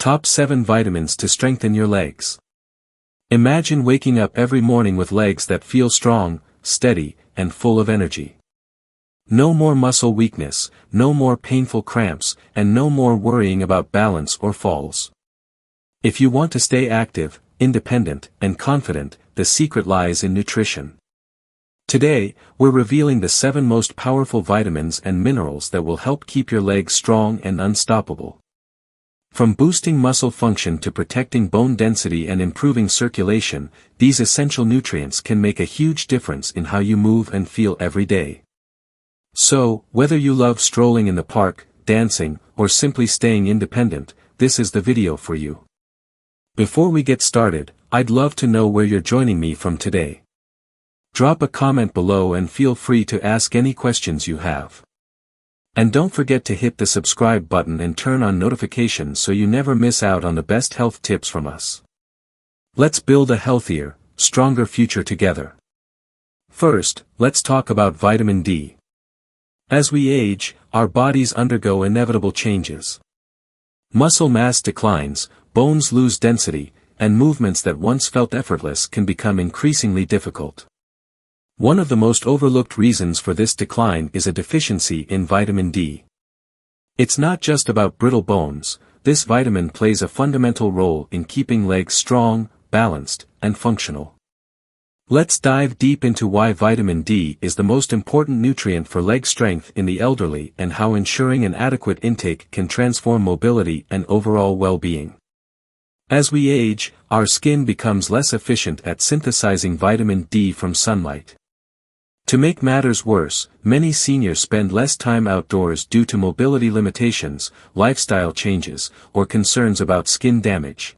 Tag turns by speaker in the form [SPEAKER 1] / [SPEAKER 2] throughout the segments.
[SPEAKER 1] Top 7 Vitamins to Strengthen Your Legs. Imagine waking up every morning with legs that feel strong, steady, and full of energy. No more muscle weakness, no more painful cramps, and no more worrying about balance or falls. If you want to stay active, independent, and confident, the secret lies in nutrition. Today, we're revealing the 7 most powerful vitamins and minerals that will help keep your legs strong and unstoppable. From boosting muscle function to protecting bone density and improving circulation, these essential nutrients can make a huge difference in how you move and feel every day. So, whether you love strolling in the park, dancing, or simply staying independent, this is the video for you. Before we get started, I'd love to know where you're joining me from today. Drop a comment below and feel free to ask any questions you have. And don't forget to hit the subscribe button and turn on notifications so you never miss out on the best health tips from us. Let's build a healthier, stronger future together. First, let's talk about vitamin D. As we age, our bodies undergo inevitable changes. Muscle mass declines, bones lose density, and movements that once felt effortless can become increasingly difficult. One of the most overlooked reasons for this decline is a deficiency in vitamin D. It's not just about brittle bones, this vitamin plays a fundamental role in keeping legs strong, balanced, and functional. Let's dive deep into why vitamin D is the most important nutrient for leg strength in the elderly and how ensuring an adequate intake can transform mobility and overall well-being. As we age, our skin becomes less efficient at synthesizing vitamin D from sunlight. To make matters worse, many seniors spend less time outdoors due to mobility limitations, lifestyle changes, or concerns about skin damage.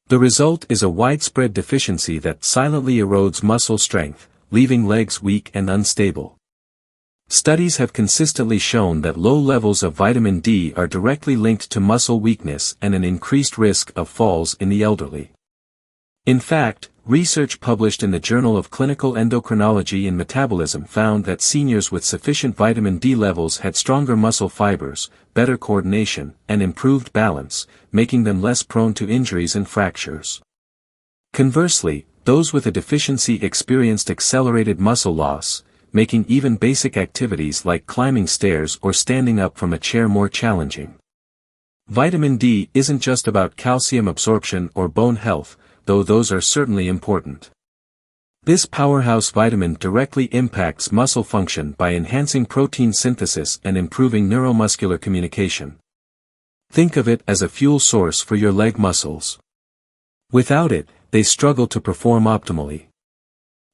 [SPEAKER 1] The result is a widespread deficiency that silently erodes muscle strength, leaving legs weak and unstable. Studies have consistently shown that low levels of vitamin D are directly linked to muscle weakness and an increased risk of falls in the elderly. In fact, research published in the Journal of Clinical Endocrinology and Metabolism found that seniors with sufficient vitamin D levels had stronger muscle fibers, better coordination, and improved balance, making them less prone to injuries and fractures. Conversely, those with a deficiency experienced accelerated muscle loss, making even basic activities like climbing stairs or standing up from a chair more challenging. Vitamin D isn't just about calcium absorption or bone health, though those are certainly important. This powerhouse vitamin directly impacts muscle function by enhancing protein synthesis and improving neuromuscular communication. Think of it as a fuel source for your leg muscles. Without it, they struggle to perform optimally.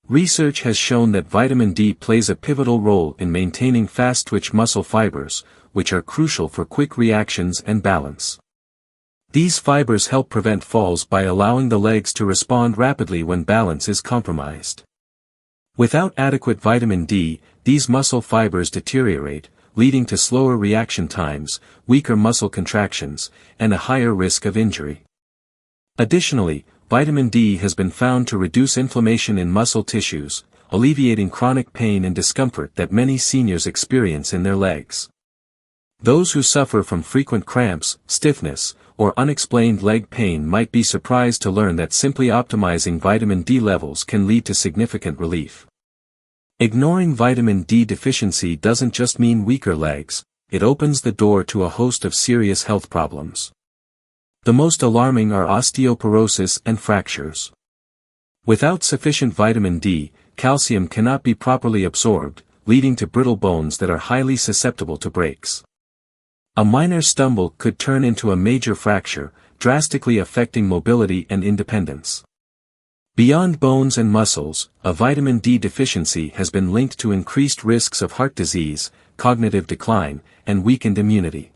[SPEAKER 1] Research has shown that vitamin D plays a pivotal role in maintaining fast-twitch muscle fibers, which are crucial for quick reactions and balance. These fibers help prevent falls by allowing the legs to respond rapidly when balance is compromised. Without adequate vitamin D, these muscle fibers deteriorate, leading to slower reaction times, weaker muscle contractions, and a higher risk of injury. Additionally, vitamin D has been found to reduce inflammation in muscle tissues, alleviating chronic pain and discomfort that many seniors experience in their legs. Those who suffer from frequent cramps, stiffness, or unexplained leg pain might be surprised to learn that simply optimizing vitamin D levels can lead to significant relief. Ignoring vitamin D deficiency doesn't just mean weaker legs, it opens the door to a host of serious health problems. The most alarming are osteoporosis and fractures. Without sufficient vitamin D, calcium cannot be properly absorbed, leading to brittle bones that are highly susceptible to breaks. A minor stumble could turn into a major fracture, drastically affecting mobility and independence. Beyond bones and muscles, a vitamin D deficiency has been linked to increased risks of heart disease, cognitive decline, and weakened immunity.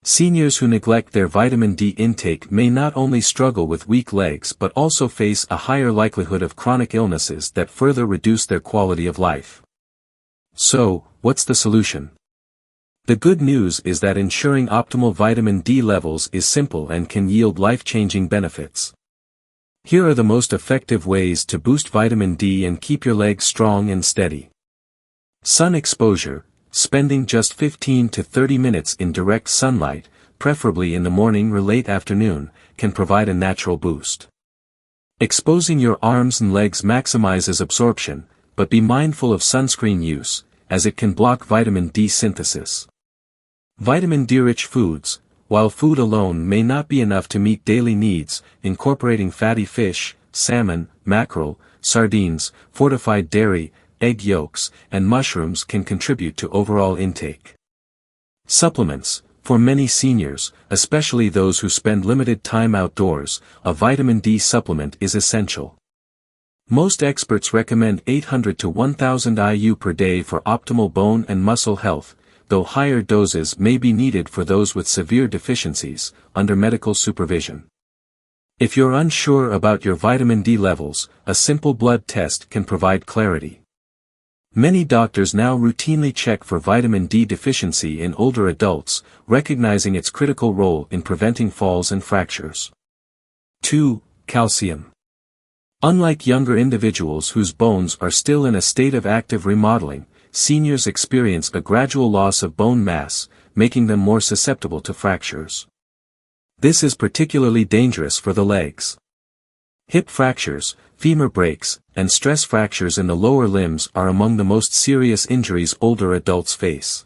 [SPEAKER 1] Seniors who neglect their vitamin D intake may not only struggle with weak legs but also face a higher likelihood of chronic illnesses that further reduce their quality of life. So, what's the solution? The good news is that ensuring optimal vitamin D levels is simple and can yield life-changing benefits. Here are the most effective ways to boost vitamin D and keep your legs strong and steady. Sun exposure. Spending just 15 to 30 minutes in direct sunlight, preferably in the morning or late afternoon, can provide a natural boost. Exposing your arms and legs maximizes absorption, but be mindful of sunscreen use, as it can block vitamin D synthesis. Vitamin D-rich foods. While food alone may not be enough to meet daily needs, incorporating fatty fish, salmon, mackerel, sardines, fortified dairy, egg yolks, and mushrooms can contribute to overall intake. Supplements. For many seniors, especially those who spend limited time outdoors, a vitamin D supplement is essential. Most experts recommend 800 to 1000 IU per day for optimal bone and muscle health, though higher doses may be needed for those with severe deficiencies, under medical supervision. If you're unsure about your vitamin D levels, a simple blood test can provide clarity. Many doctors now routinely check for vitamin D deficiency in older adults, recognizing its critical role in preventing falls and fractures. 2. Calcium. Unlike younger individuals whose bones are still in a state of active remodeling, seniors experience a gradual loss of bone mass, making them more susceptible to fractures. This is particularly dangerous for the legs. Hip fractures, femur breaks, and stress fractures in the lower limbs are among the most serious injuries older adults face.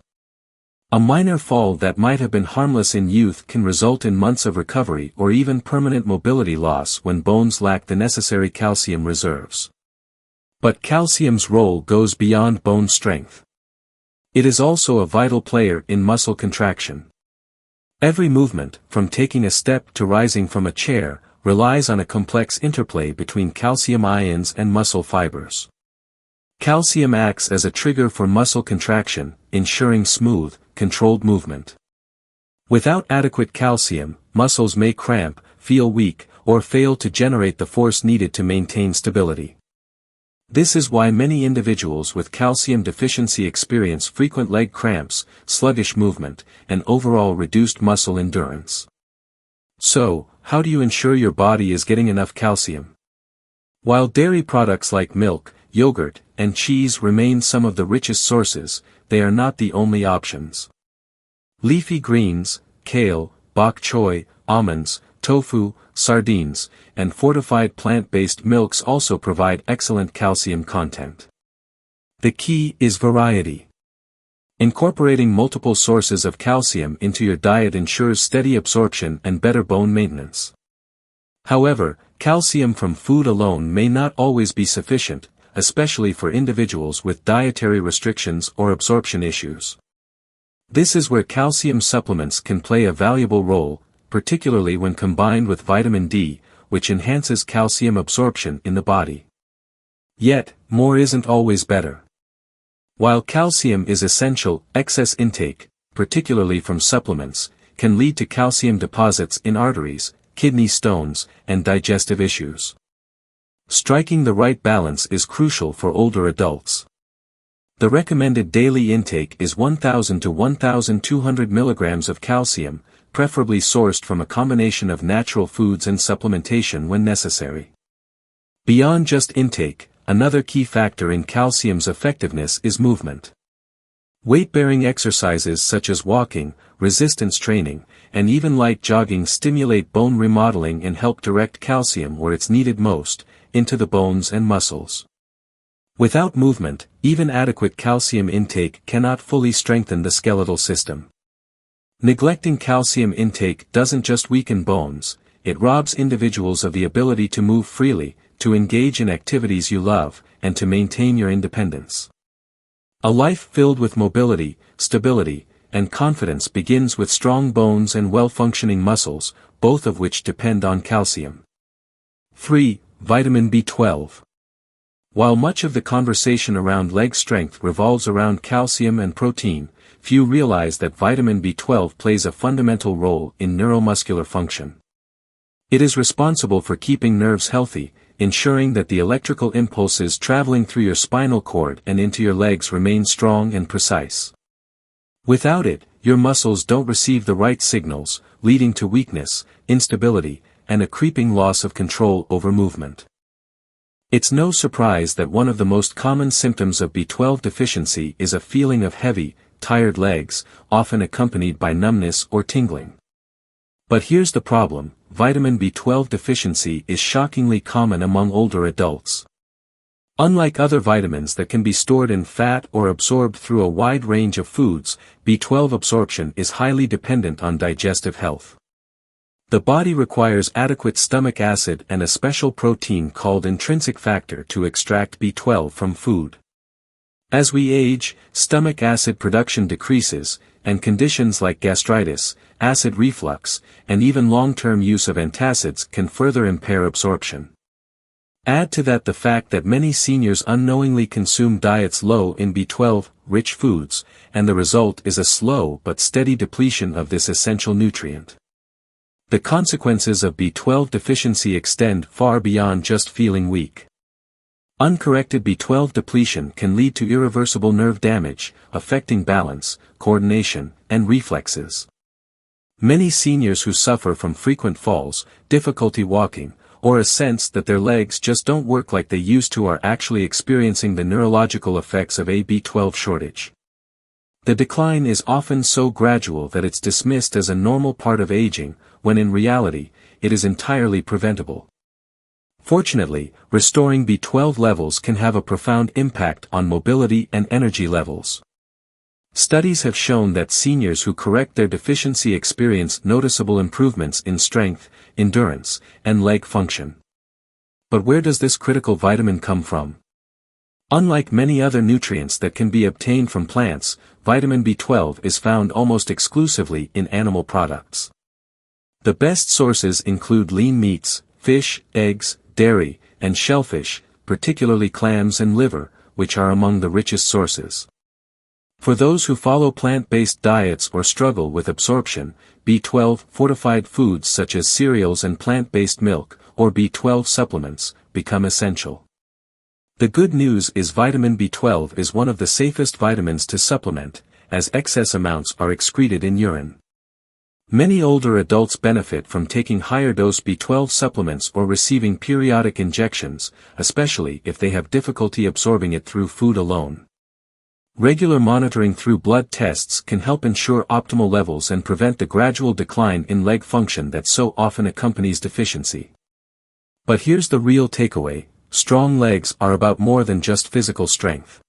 [SPEAKER 1] A minor fall that might have been harmless in youth can result in months of recovery or even permanent mobility loss when bones lack the necessary calcium reserves. But calcium's role goes beyond bone strength. It is also a vital player in muscle contraction. Every movement, from taking a step to rising from a chair, relies on a complex interplay between calcium ions and muscle fibers. Calcium acts as a trigger for muscle contraction, ensuring smooth, controlled movement. Without adequate calcium, muscles may cramp, feel weak, or fail to generate the force needed to maintain stability. This is why many individuals with calcium deficiency experience frequent leg cramps, sluggish movement, and overall reduced muscle endurance. So, how do you ensure your body is getting enough calcium? While dairy products like milk, yogurt, and cheese remain some of the richest sources, they are not the only options. Leafy greens, kale, bok choy, almonds, tofu, sardines, and fortified plant-based milks also provide excellent calcium content. The key is variety. Incorporating multiple sources of calcium into your diet ensures steady absorption and better bone maintenance. However, calcium from food alone may not always be sufficient, especially for individuals with dietary restrictions or absorption issues. This is where calcium supplements can play a valuable role, particularly when combined with vitamin D, which enhances calcium absorption in the body. Yet, more isn't always better. While calcium is essential, excess intake, particularly from supplements, can lead to calcium deposits in arteries, kidney stones, and digestive issues. Striking the right balance is crucial for older adults. The recommended daily intake is 1,000 to 1,200 milligrams of calcium, preferably sourced from a combination of natural foods and supplementation when necessary. Beyond just intake, another key factor in calcium's effectiveness is movement. Weight-bearing exercises such as walking, resistance training, and even light jogging stimulate bone remodeling and help direct calcium where it's needed most, into the bones and muscles. Without movement, even adequate calcium intake cannot fully strengthen the skeletal system. Neglecting calcium intake doesn't just weaken bones, it robs individuals of the ability to move freely, to engage in activities you love, and to maintain your independence. A life filled with mobility, stability, and confidence begins with strong bones and well-functioning muscles, both of which depend on calcium. 3. Vitamin B12. While much of the conversation around leg strength revolves around calcium and protein, few realize that vitamin B12 plays a fundamental role in neuromuscular function. It is responsible for keeping nerves healthy, ensuring that the electrical impulses traveling through your spinal cord and into your legs remain strong and precise. Without it, your muscles don't receive the right signals, leading to weakness, instability, and a creeping loss of control over movement. It's no surprise that one of the most common symptoms of B12 deficiency is a feeling of heavy, tired legs, often accompanied by numbness or tingling. But here's the problem: vitamin B12 deficiency is shockingly common among older adults. Unlike other vitamins that can be stored in fat or absorbed through a wide range of foods, B12 absorption is highly dependent on digestive health. The body requires adequate stomach acid and a special protein called intrinsic factor to extract B12 from food. As we age, stomach acid production decreases, and conditions like gastritis, acid reflux, and even long-term use of antacids can further impair absorption. Add to that the fact that many seniors unknowingly consume diets low in B12-rich foods, and the result is a slow but steady depletion of this essential nutrient. The consequences of B12 deficiency extend far beyond just feeling weak. Uncorrected B12 depletion can lead to irreversible nerve damage, affecting balance, coordination, and reflexes. Many seniors who suffer from frequent falls, difficulty walking, or a sense that their legs just don't work like they used to are actually experiencing the neurological effects of a B12 shortage. The decline is often so gradual that it's dismissed as a normal part of aging, when in reality, it is entirely preventable. Fortunately, restoring B12 levels can have a profound impact on mobility and energy levels. Studies have shown that seniors who correct their deficiency experience noticeable improvements in strength, endurance, and leg function. But where does this critical vitamin come from? Unlike many other nutrients that can be obtained from plants, vitamin B12 is found almost exclusively in animal products. The best sources include lean meats, fish, eggs, dairy, and shellfish, particularly clams and liver, which are among the richest sources. For those who follow plant-based diets or struggle with absorption, B12 fortified foods such as cereals and plant-based milk, or B12 supplements, become essential. The good news is vitamin B12 is one of the safest vitamins to supplement, as excess amounts are excreted in urine. Many older adults benefit from taking higher-dose B12 supplements or receiving periodic injections, especially if they have difficulty absorbing it through food alone. Regular monitoring through blood tests can help ensure optimal levels and prevent the gradual decline in leg function that so often accompanies deficiency. But here's the real takeaway: strong legs are about more than just physical strength.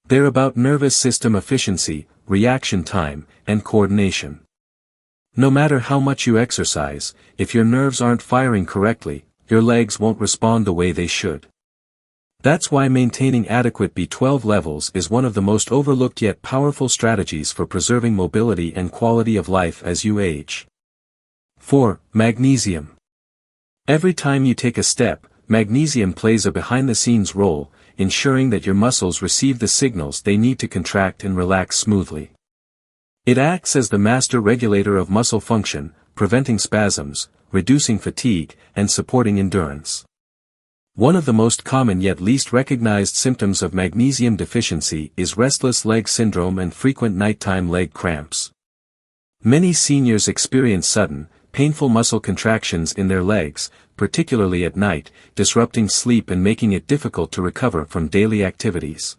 [SPEAKER 1] They're about nervous system efficiency, reaction time, and coordination. No matter how much you exercise, if your nerves aren't firing correctly, your legs won't respond the way they should. That's why maintaining adequate B12 levels is one of the most overlooked yet powerful strategies for preserving mobility and quality of life as you age. 4. Magnesium. Every time you take a step, magnesium plays a behind-the-scenes role, ensuring that your muscles receive the signals they need to contract and relax smoothly. It acts as the master regulator of muscle function, preventing spasms, reducing fatigue, and supporting endurance. One of the most common yet least recognized symptoms of magnesium deficiency is restless leg syndrome and frequent nighttime leg cramps. Many seniors experience sudden, painful muscle contractions in their legs, particularly at night, disrupting sleep and making it difficult to recover from daily activities.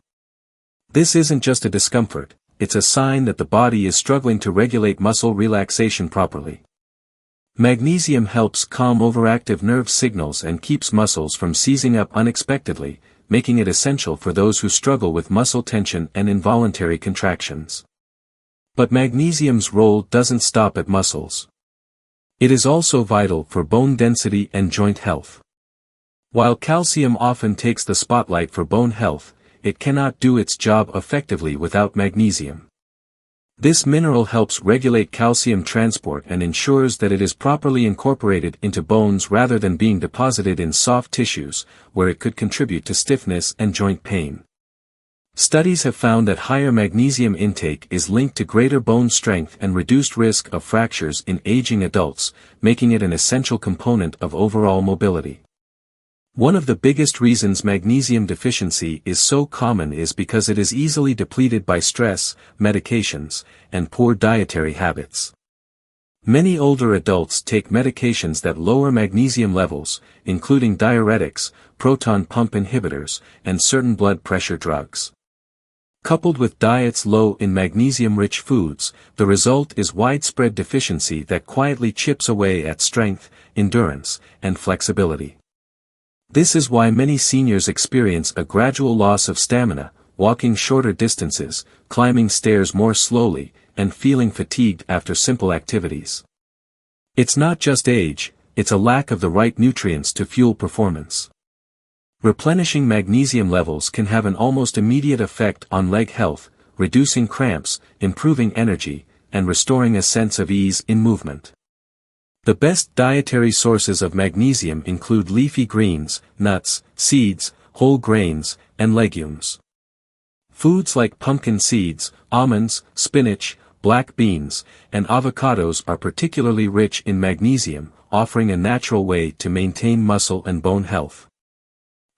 [SPEAKER 1] This isn't just a discomfort, it's a sign that the body is struggling to regulate muscle relaxation properly. Magnesium helps calm overactive nerve signals and keeps muscles from seizing up unexpectedly, making it essential for those who struggle with muscle tension and involuntary contractions. But magnesium's role doesn't stop at muscles. It is also vital for bone density and joint health. While calcium often takes the spotlight for bone health, it cannot do its job effectively without magnesium. This mineral helps regulate calcium transport and ensures that it is properly incorporated into bones rather than being deposited in soft tissues, where it could contribute to stiffness and joint pain. Studies have found that higher magnesium intake is linked to greater bone strength and reduced risk of fractures in aging adults, making it an essential component of overall mobility. One of the biggest reasons magnesium deficiency is so common is because it is easily depleted by stress, medications, and poor dietary habits. Many older adults take medications that lower magnesium levels, including diuretics, proton pump inhibitors, and certain blood pressure drugs. Coupled with diets low in magnesium-rich foods, the result is widespread deficiency that quietly chips away at strength, endurance, and flexibility. This is why many seniors experience a gradual loss of stamina, walking shorter distances, climbing stairs more slowly, and feeling fatigued after simple activities. It's not just age, it's a lack of the right nutrients to fuel performance. Replenishing magnesium levels can have an almost immediate effect on leg health, reducing cramps, improving energy, and restoring a sense of ease in movement. The best dietary sources of magnesium include leafy greens, nuts, seeds, whole grains, and legumes. Foods like pumpkin seeds, almonds, spinach, black beans, and avocados are particularly rich in magnesium, offering a natural way to maintain muscle and bone health.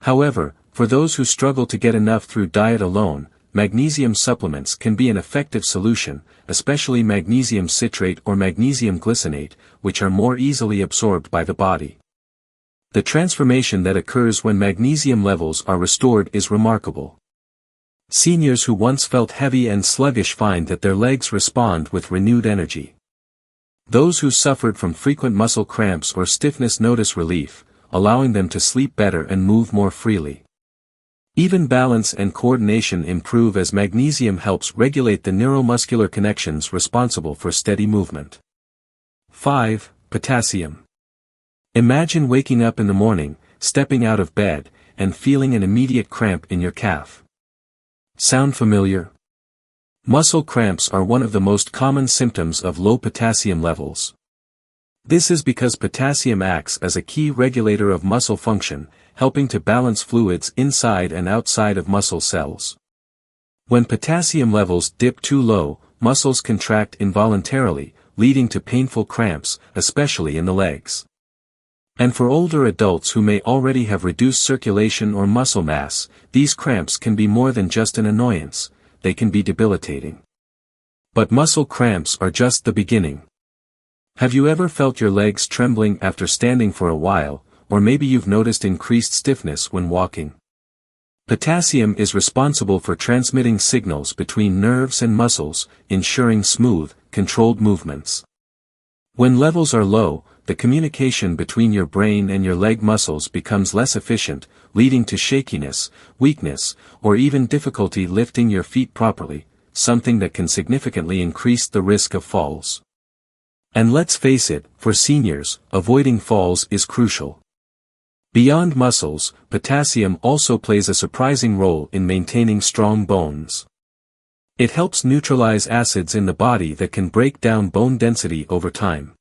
[SPEAKER 1] However, for those who struggle to get enough through diet alone, magnesium supplements can be an effective solution, especially magnesium citrate or magnesium glycinate, which are more easily absorbed by the body. The transformation that occurs when magnesium levels are restored is remarkable. Seniors who once felt heavy and sluggish find that their legs respond with renewed energy. Those who suffered from frequent muscle cramps or stiffness notice relief, allowing them to sleep better and move more freely. Even balance and coordination improve as magnesium helps regulate the neuromuscular connections responsible for steady movement. 5. Potassium. Imagine waking up in the morning, stepping out of bed, and feeling an immediate cramp in your calf. Sound familiar? Muscle cramps are one of the most common symptoms of low potassium levels. This is because potassium acts as a key regulator of muscle function, helping to balance fluids inside and outside of muscle cells. When potassium levels dip too low, muscles contract involuntarily, leading to painful cramps, especially in the legs. And for older adults who may already have reduced circulation or muscle mass, these cramps can be more than just an annoyance, they can be debilitating. But muscle cramps are just the beginning. Have you ever felt your legs trembling after standing for a while, or maybe you've noticed increased stiffness when walking? Potassium is responsible for transmitting signals between nerves and muscles, ensuring smooth, controlled movements. When levels are low, the communication between your brain and your leg muscles becomes less efficient, leading to shakiness, weakness, or even difficulty lifting your feet properly, something that can significantly increase the risk of falls. And let's face it, for seniors, avoiding falls is crucial. Beyond muscles, potassium also plays a surprising role in maintaining strong bones. It helps neutralize acids in the body that can break down bone density over time.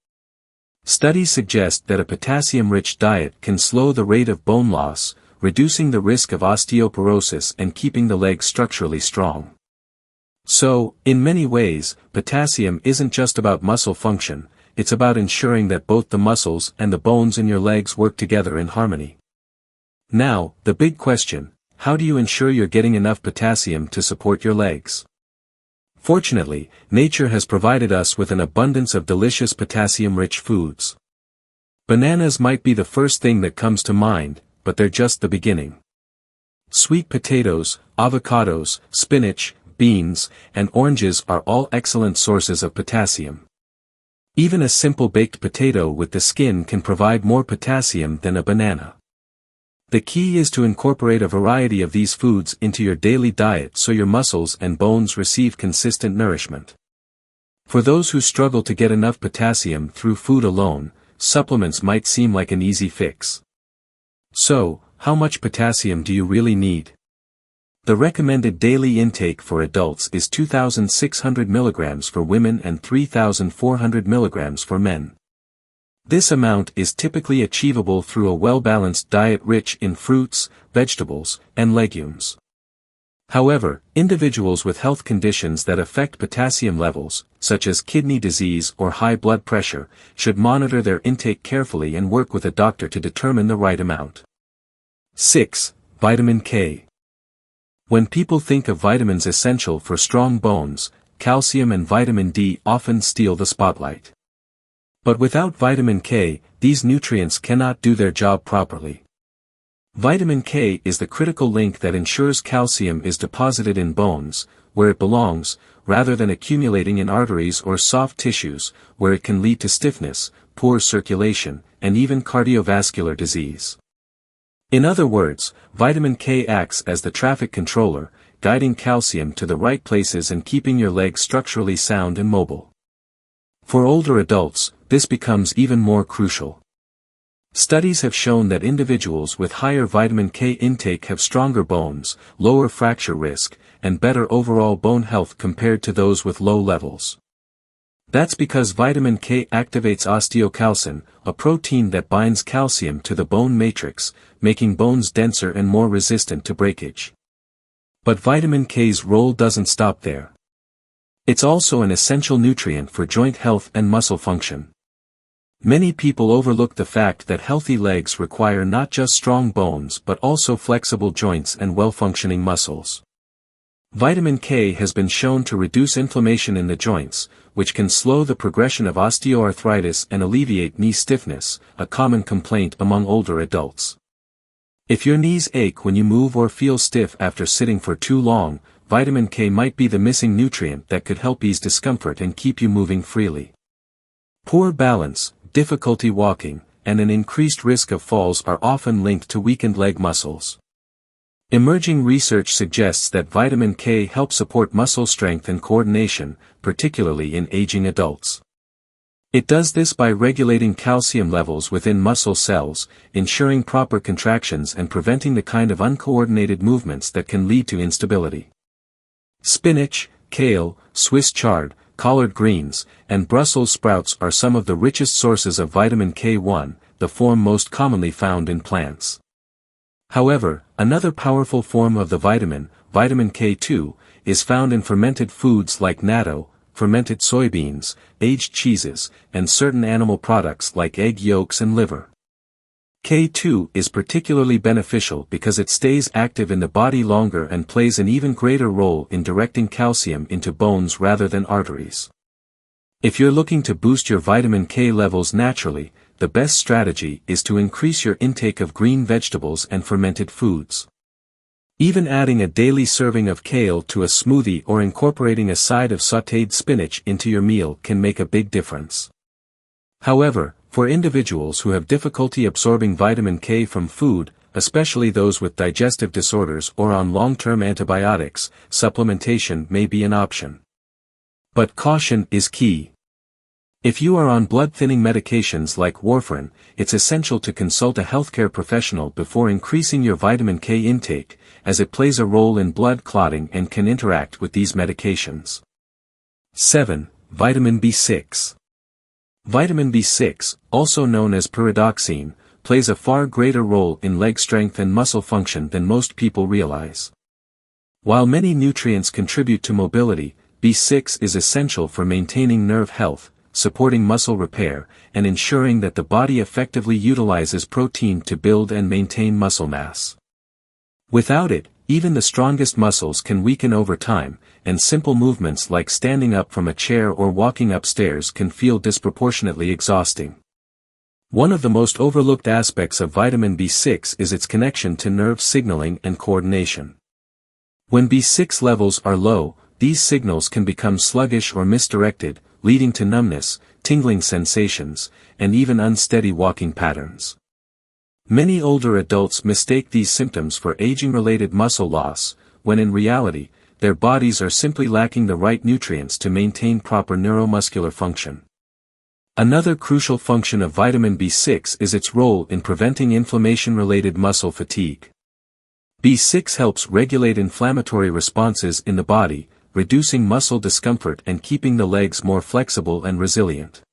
[SPEAKER 1] Studies suggest that a potassium-rich diet can slow the rate of bone loss, reducing the risk of osteoporosis and keeping the legs structurally strong. So, in many ways, potassium isn't just about muscle function, it's about ensuring that both the muscles and the bones in your legs work together in harmony. Now, the big question, how do you ensure you're getting enough potassium to support your legs? Fortunately, nature has provided us with an abundance of delicious potassium-rich foods. Bananas might be the first thing that comes to mind, but they're just the beginning. Sweet potatoes, avocados, spinach, beans, and oranges are all excellent sources of potassium. Even a simple baked potato with the skin can provide more potassium than a banana. The key is to incorporate a variety of these foods into your daily diet so your muscles and bones receive consistent nourishment. For those who struggle to get enough potassium through food alone, supplements might seem like an easy fix. So, how much potassium do you really need? The recommended daily intake for adults is 2,600 mg for women and 3,400 mg for men. This amount is typically achievable through a well-balanced diet rich in fruits, vegetables, and legumes. However, individuals with health conditions that affect potassium levels, such as kidney disease or high blood pressure, should monitor their intake carefully and work with a doctor to determine the right amount. 6. Vitamin K. When people think of vitamins essential for strong bones, calcium and vitamin D often steal the spotlight. But without vitamin K, these nutrients cannot do their job properly. Vitamin K is the critical link that ensures calcium is deposited in bones, where it belongs, rather than accumulating in arteries or soft tissues, where it can lead to stiffness, poor circulation, and even cardiovascular disease. In other words, vitamin K acts as the traffic controller, guiding calcium to the right places and keeping your legs structurally sound and mobile. For older adults, this becomes even more crucial. Studies have shown that individuals with higher vitamin K intake have stronger bones, lower fracture risk, and better overall bone health compared to those with low levels. That's because vitamin K activates osteocalcin, a protein that binds calcium to the bone matrix, making bones denser and more resistant to breakage. But vitamin K's role doesn't stop there. It's also an essential nutrient for joint health and muscle function. Many people overlook the fact that healthy legs require not just strong bones but also flexible joints and well-functioning muscles. Vitamin K has been shown to reduce inflammation in the joints, which can slow the progression of osteoarthritis and alleviate knee stiffness, a common complaint among older adults. If your knees ache when you move or feel stiff after sitting for too long, vitamin K might be the missing nutrient that could help ease discomfort and keep you moving freely. Poor balance, difficulty walking, and an increased risk of falls are often linked to weakened leg muscles. Emerging research suggests that vitamin K helps support muscle strength and coordination, particularly in aging adults. It does this by regulating calcium levels within muscle cells, ensuring proper contractions and preventing the kind of uncoordinated movements that can lead to instability. Spinach, kale, Swiss chard, collard greens, and Brussels sprouts are some of the richest sources of vitamin K1, the form most commonly found in plants. However, another powerful form of the vitamin, vitamin K2, is found in fermented foods like natto, fermented soybeans, aged cheeses, and certain animal products like egg yolks and liver. K2 is particularly beneficial because it stays active in the body longer and plays an even greater role in directing calcium into bones rather than arteries. If you're looking to boost your vitamin K levels naturally, the best strategy is to increase your intake of green vegetables and fermented foods. Even adding a daily serving of kale to a smoothie or incorporating a side of sautéed spinach into your meal can make a big difference. However, for individuals who have difficulty absorbing vitamin K from food, especially those with digestive disorders or on long-term antibiotics, supplementation may be an option. But caution is key. If you are on blood-thinning medications like warfarin, it's essential to consult a healthcare professional before increasing your vitamin K intake, as it plays a role in blood clotting and can interact with these medications. 7. Vitamin B6. Vitamin B6, also known as pyridoxine, plays a far greater role in leg strength and muscle function than most people realize. While many nutrients contribute to mobility, B6 is essential for maintaining nerve health, supporting muscle repair, and ensuring that the body effectively utilizes protein to build and maintain muscle mass. Without it, even the strongest muscles can weaken over time, and simple movements like standing up from a chair or walking upstairs can feel disproportionately exhausting. One of the most overlooked aspects of vitamin B6 is its connection to nerve signaling and coordination. When B6 levels are low, these signals can become sluggish or misdirected, leading to numbness, tingling sensations, and even unsteady walking patterns. Many older adults mistake these symptoms for aging-related muscle loss, when in reality, their bodies are simply lacking the right nutrients to maintain proper neuromuscular function. Another crucial function of vitamin B6 is its role in preventing inflammation-related muscle fatigue. B6 helps regulate inflammatory responses in the body, reducing muscle discomfort and keeping the legs more flexible and resilient.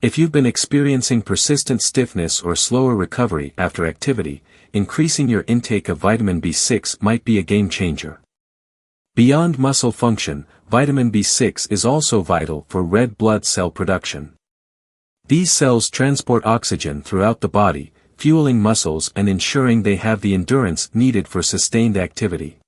[SPEAKER 1] If you've been experiencing persistent stiffness or slower recovery after activity, increasing your intake of vitamin B6 might be a game changer. Beyond muscle function, vitamin B6 is also vital for red blood cell production. These cells transport oxygen throughout the body, fueling muscles and ensuring they have the endurance needed for sustained activity.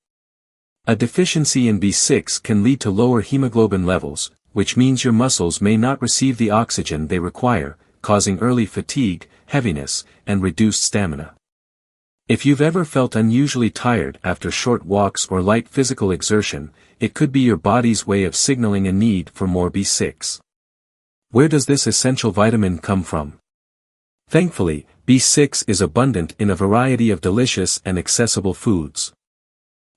[SPEAKER 1] A deficiency in B6 can lead to lower hemoglobin levels, which means your muscles may not receive the oxygen they require, causing early fatigue, heaviness, and reduced stamina. If you've ever felt unusually tired after short walks or light physical exertion, it could be your body's way of signaling a need for more B6. Where does this essential vitamin come from? Thankfully, B6 is abundant in a variety of delicious and accessible foods.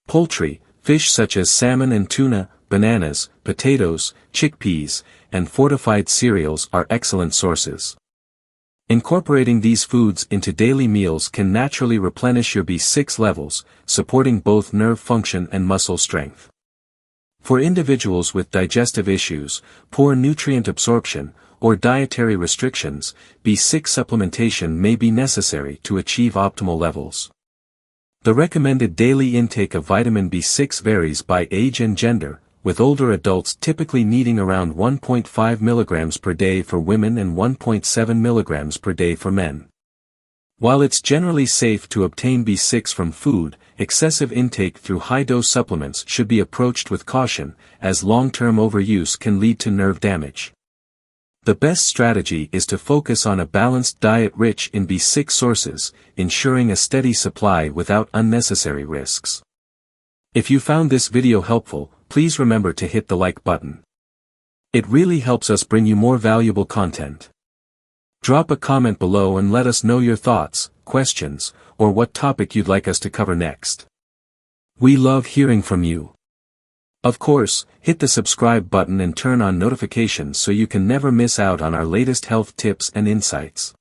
[SPEAKER 1] Poultry, fish such as salmon and tuna, bananas, potatoes, chickpeas, and fortified cereals are excellent sources. Incorporating these foods into daily meals can naturally replenish your B6 levels, supporting both nerve function and muscle strength. For individuals with digestive issues, poor nutrient absorption, or dietary restrictions, B6 supplementation may be necessary to achieve optimal levels. The recommended daily intake of vitamin B6 varies by age and gender, with older adults typically needing around 1.5 mg per day for women and 1.7 mg per day for men. While it's generally safe to obtain B6 from food, excessive intake through high-dose supplements should be approached with caution, as long-term overuse can lead to nerve damage. The best strategy is to focus on a balanced diet rich in B6 sources, ensuring a steady supply without unnecessary risks. If you found this video helpful, please remember to hit the like button. It really helps us bring you more valuable content. Drop a comment below and let us know your thoughts, questions, or what topic you'd like us to cover next. We love hearing from you. Of course, hit the subscribe button and turn on notifications so you can never miss out on our latest health tips and insights.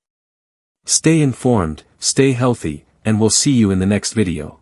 [SPEAKER 1] Stay informed, stay healthy, and we'll see you in the next video.